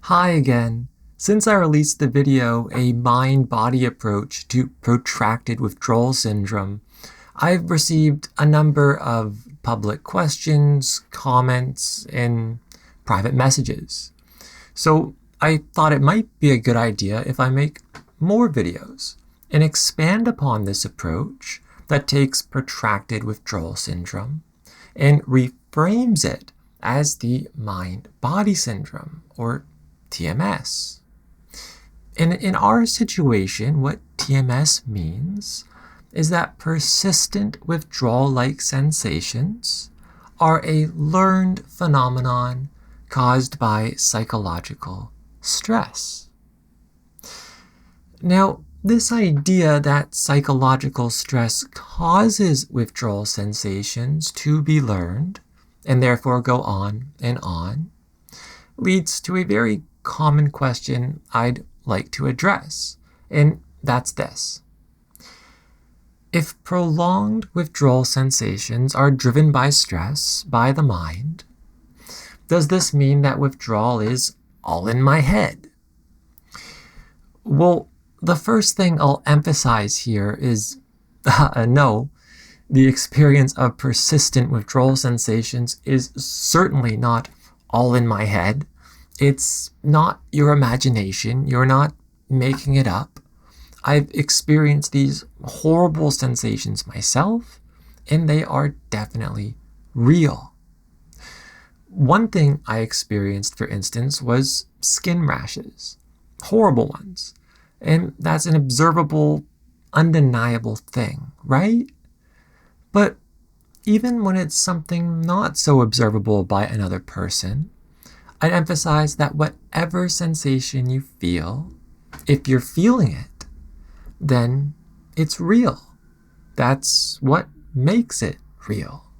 Hi again. Since I released the video, A Mind-Body Approach to Protracted Withdrawal Syndrome, I've received a number of public questions, comments, and private messages. So I thought it might be a good idea if I make more videos and expand upon this approach that takes protracted withdrawal syndrome and reframes it as the mind-body syndrome, or TMS. And in our situation, what TMS means is that persistent withdrawal-like sensations are a learned phenomenon caused by psychological stress. Now, this idea that psychological stress causes withdrawal sensations to be learned and therefore go on and on leads to a very common question I'd like to address, and that's this. If prolonged withdrawal sensations are driven by stress, by the mind, does this mean that withdrawal is all in my head? Well, the first thing I'll emphasize here is no, the experience of persistent withdrawal sensations is certainly not all in my head. It's not your imagination. You're not making it up. I've experienced these horrible sensations myself, and they are definitely real. One thing I experienced, for instance, was skin rashes. Horrible ones. And that's an observable, undeniable thing, right? But even when it's something not so observable by another person, I'd emphasize that whatever sensation you feel, if you're feeling it, then it's real. That's what makes it real.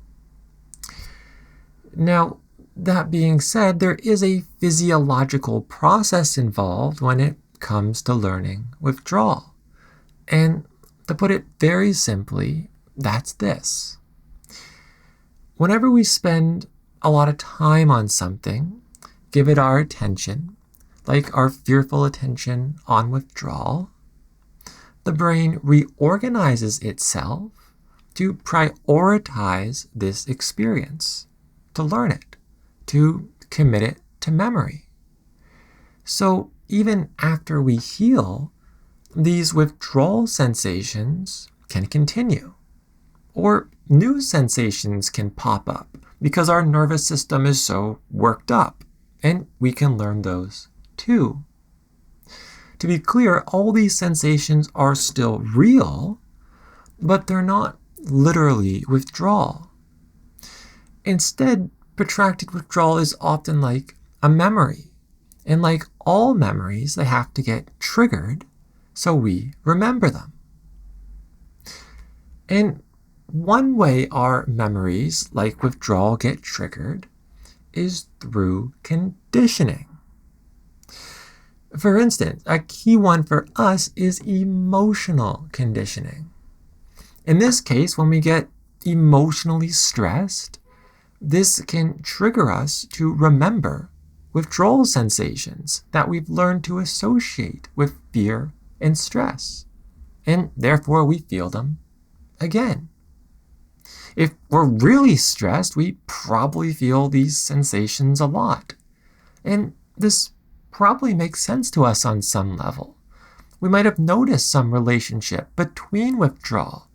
Now, that being said, there is a physiological process involved when it comes to learning withdrawal. And to put it very simply, that's this. Whenever we spend a lot of time on something, give it our attention, like our fearful attention on withdrawal, the brain reorganizes itself to prioritize this experience, to learn it, to commit it to memory. So even after we heal, these withdrawal sensations can continue, or new sensations can pop up because our nervous system is so worked up, and we can learn those too. To be clear, all these sensations are still real, but they're not literally withdrawal. Instead, protracted withdrawal is often like a memory. And like all memories, they have to get triggered so we remember them. And one way our memories, like withdrawal, get triggered is through conditioning. For instance, a key one for us is emotional conditioning. In this case, when we get emotionally stressed, this can trigger us to remember withdrawal sensations that we've learned to associate with fear and stress, and therefore we feel them again. If we're really stressed, we probably feel these sensations a lot, and this probably makes sense to us on some level. We might have noticed some relationship between withdrawal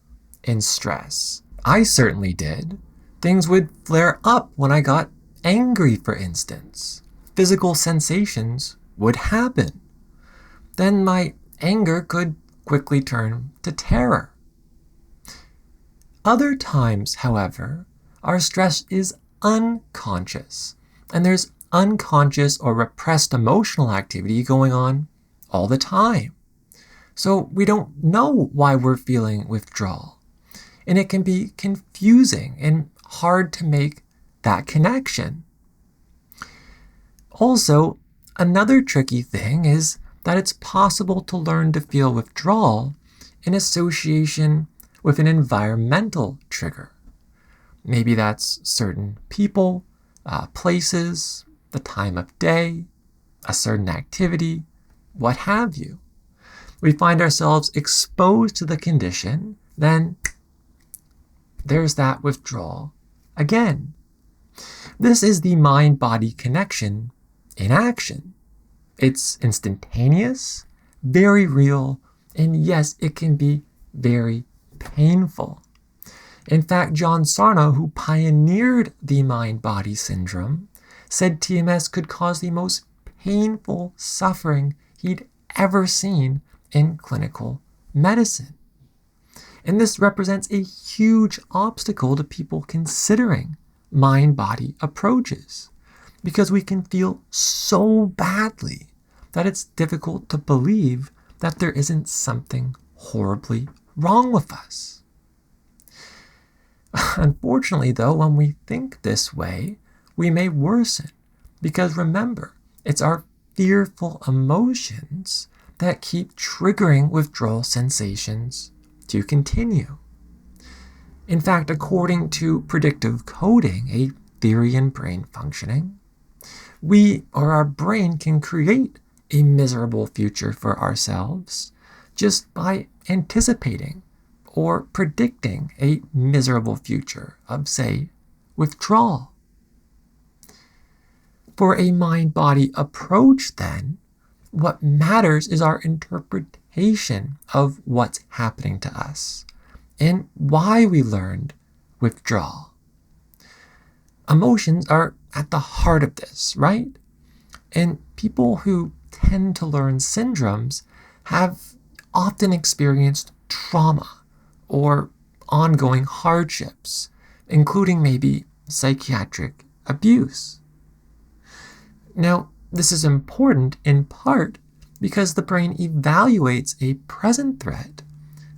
and stress. I certainly did. Things would flare up when I got angry, for instance. Physical sensations would happen. Then my anger could quickly turn to terror. Other times, however, our stress is unconscious, and there's unconscious or repressed emotional activity going on all the time. So we don't know why we're feeling withdrawal, and it can be confusing and hard to make that connection. Also, another tricky thing is that it's possible to learn to feel withdrawal in association with an environmental trigger. Maybe that's certain people, places, the time of day, a certain activity, what have you. We find ourselves exposed to the condition, then there's that withdrawal again. This is the mind-body connection in action. It's instantaneous, very real, and yes, it can be very painful. In fact, John Sarno, who pioneered the mind-body syndrome, said TMS could cause the most painful suffering he'd ever seen in clinical medicine. And this represents a huge obstacle to people considering mind-body approaches, because we can feel so badly that it's difficult to believe that there isn't something horribly wrong with us. Unfortunately, though, when we think this way, we may worsen, because remember, it's our fearful emotions that keep triggering withdrawal sensations to continue. In fact, according to predictive coding, a theory in brain functioning, we or our brain can create a miserable future for ourselves just by anticipating or predicting a miserable future of, say, withdrawal. For a mind-body approach, then, what matters is our interpretation of what's happening to us and why we learned withdrawal. Emotions are at the heart of this, right? And people who tend to learn syndromes have often experienced trauma or ongoing hardships, including maybe psychiatric abuse. Now, this is important in part because the brain evaluates a present threat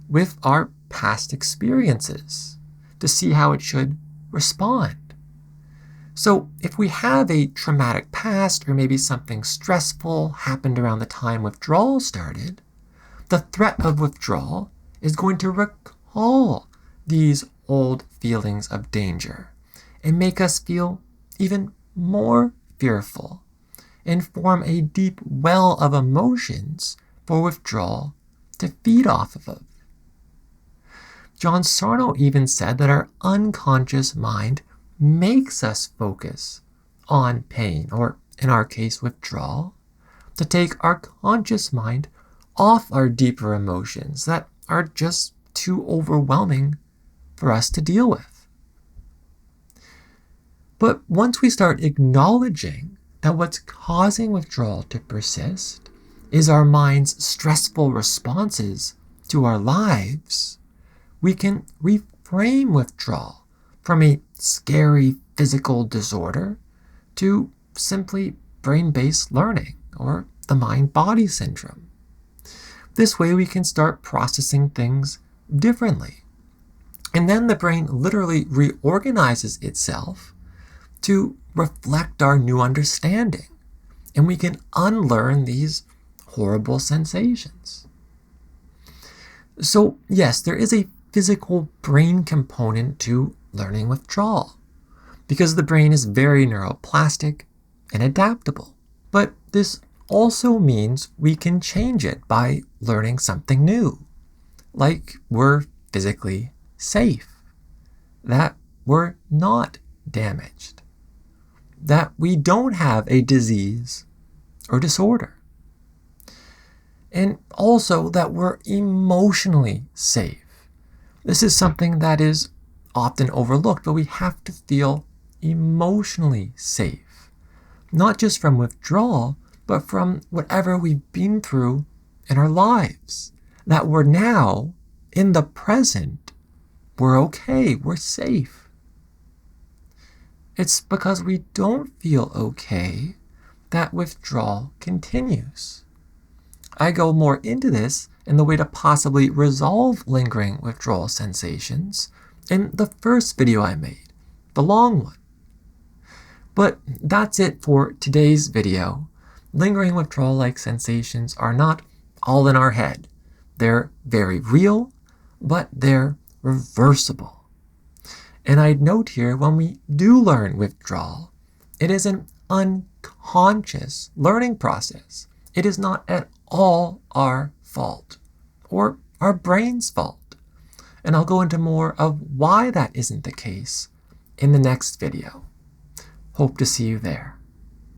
with our past experiences to see how it should respond. So if we have a traumatic past or maybe something stressful happened around the time withdrawal started, the threat of withdrawal is going to recall these old feelings of danger and make us feel even more fearful and form a deep well of emotions for withdrawal to feed off of. John Sarno even said that our unconscious mind makes us focus on pain, or in our case, withdrawal, to take our conscious mind off our deeper emotions that are just too overwhelming for us to deal with. But once we start acknowledging that what's causing withdrawal to persist is our mind's stressful responses to our lives, we can reframe withdrawal from a scary physical disorder to simply brain-based learning, or the mind-body syndrome. This way we can start processing things differently. And then the brain literally reorganizes itself to reflect our new understanding, and we can unlearn these horrible sensations. So yes, there is a physical brain component to learning withdrawal, because the brain is very neuroplastic and adaptable. But this also means we can change it by learning something new, like we're physically safe, that we're not damaged, that we don't have a disease or disorder, and also that we're emotionally safe. This is something that is often overlooked, but we have to feel emotionally safe, not just from withdrawal, but from whatever we've been through in our lives, that we're now, in the present, we're okay, we're safe. It's because we don't feel okay that withdrawal continues. I go more into this in the way to possibly resolve lingering withdrawal sensations in the first video I made, the long one. But that's it for today's video. Lingering withdrawal-like sensations are not all in our head. They're very real, but they're reversible. And I'd note here, when we do learn withdrawal, it is an conscious learning process. It is not at all our fault or our brain's fault. And I'll go into more of why that isn't the case in the next video. Hope to see you there.